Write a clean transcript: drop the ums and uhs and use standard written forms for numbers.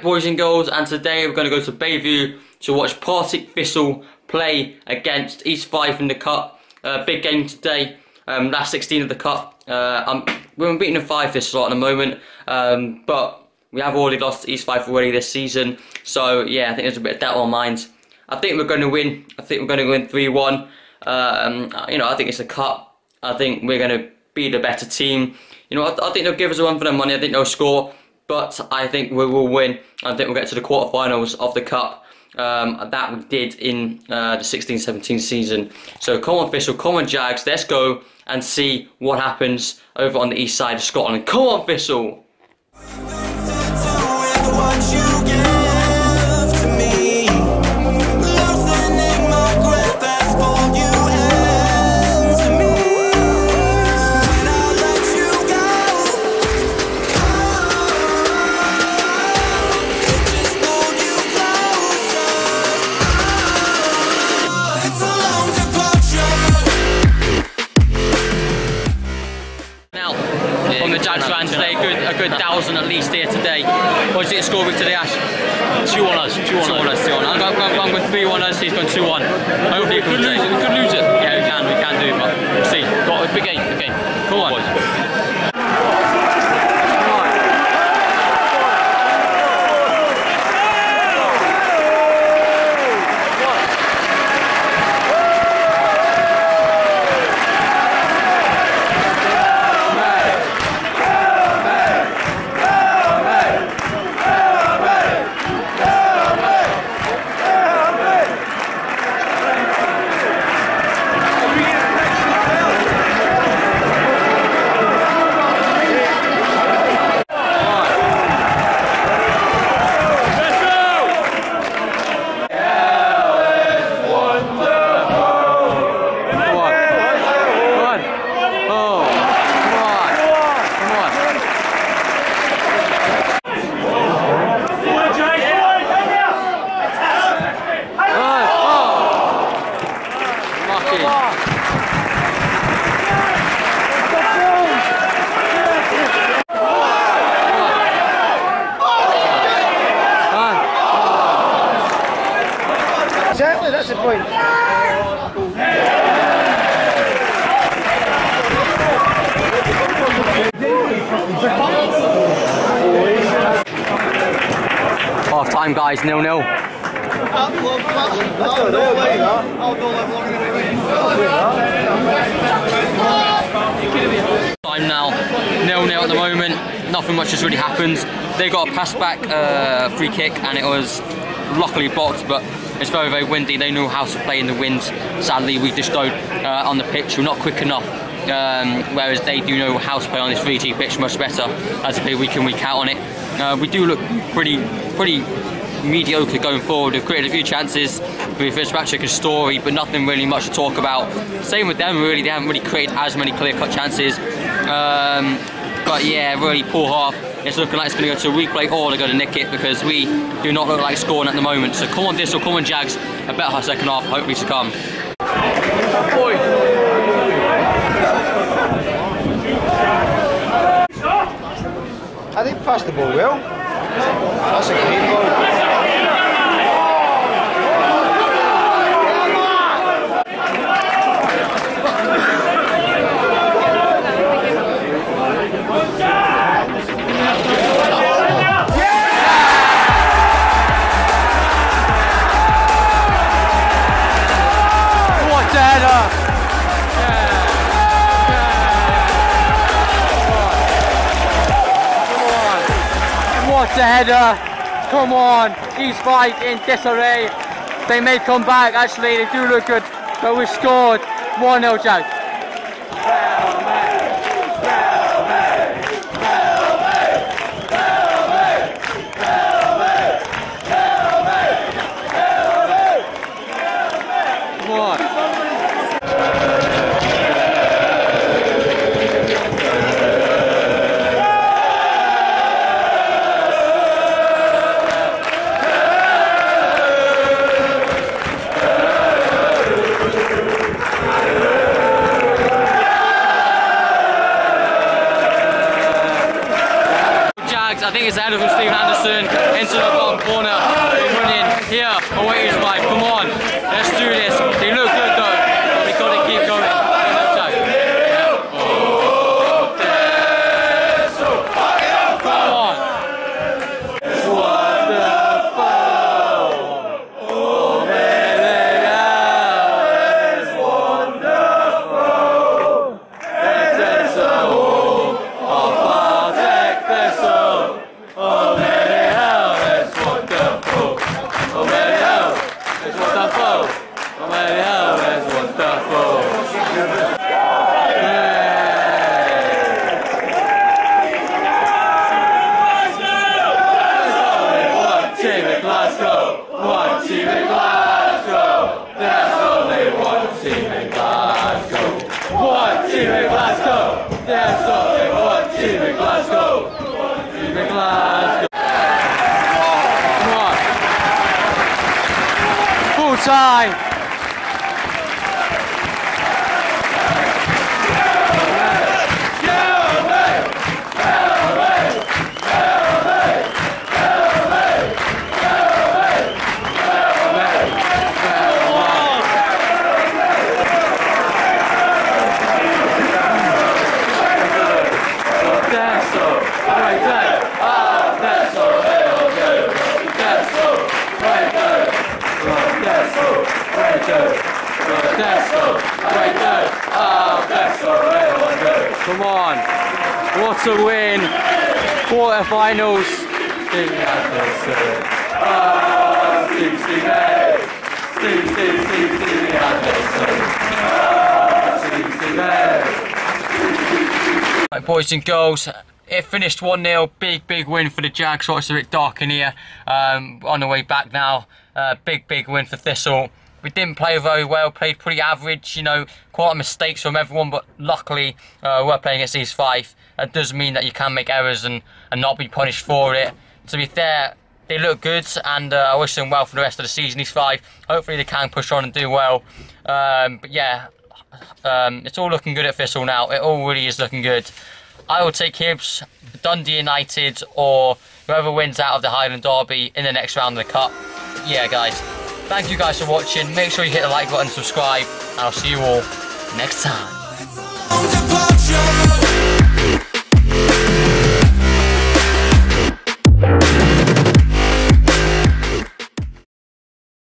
Boys and girls, and today we're going to go to Bayview to watch Partick Thistle play against East Fife in the cup. Big game today, last 16 of the cup. We're unbeaten in 5 this slot at the moment, but we have already lost to East Fife already this season. So yeah, I think there's a bit of doubt on our minds. I think we're going to win. I think we're going to win 3-1. You know, I think it's a cup. I think we're going to be the better team. You know, I think they'll give us a run for their money. I think they'll score. But I think we will win. I think we'll get to the quarterfinals of the cup that we did in the 16-17 season. So come on Thistle, come on Jags, let's go and see what happens over on the east side of Scotland. Come on Thistle! From the Jags fans today, a good 1,000 at least here today. What did it score with today, Ash? 2-1 us. 2-1 us. I'm going 3-1 us, he's going 2-1. Hopefully we could lose it. Yeah, we can do, but we'll see. Got a big game, Come on. Boys. Exactly, that's the point. Half time, guys, 0-0. Time now, 0-0 at the moment. Nothing much has really happened. They got a pass back free kick, and it was luckily blocked, but it's very, very windy. They know how to play in the wind. Sadly, we just don't on the pitch. We're not quick enough. Whereas they do know how to play on this 3G pitch much better, as they play week in, week out on it. We do look pretty mediocre going forward. We've created a few chances with Fitzpatrick and Story, but nothing really much to talk about. Same with them, really. They haven't really created as many clear-cut chances. But yeah, really poor half. It's looking like it's going to go to a replay, or they're going to nick it, because we do not look like scoring at the moment. So come on Thistle, come on Jags, a better second half hopefully to come. I think passed the ball well. That's a great ball. What a header! Come on, East Fife in disarray. They may come back, actually, they do look good, but we scored 1-0 Jags. Come on. I think it's ahead of Steve Anderson into bottom corner. They're running here. Away is Fife. Come on. Let's do this. They look good though. We gotta keep going. Full time. Come on, what a win! Quarterfinals. Right, boys and girls, it finished 1-0. Big win for the Jags. So it's a bit dark in here. On the way back now. Big win for Thistle. We didn't play very well, played pretty average, you know, quite a mistakes from everyone, but luckily we're playing against East Fife. That does mean that you can make errors and not be punished for it. To be fair, they look good, and I wish them well for the rest of the season, East Fife. Hopefully they can push on and do well. But yeah, it's all looking good at Thistle now. It all really is looking good. I will take Hibs, Dundee United, or whoever wins out of the Highland Derby in the next round of the Cup. Yeah, guys. Thank you guys for watching. Make sure you hit the like button, subscribe, and I'll see you all next time.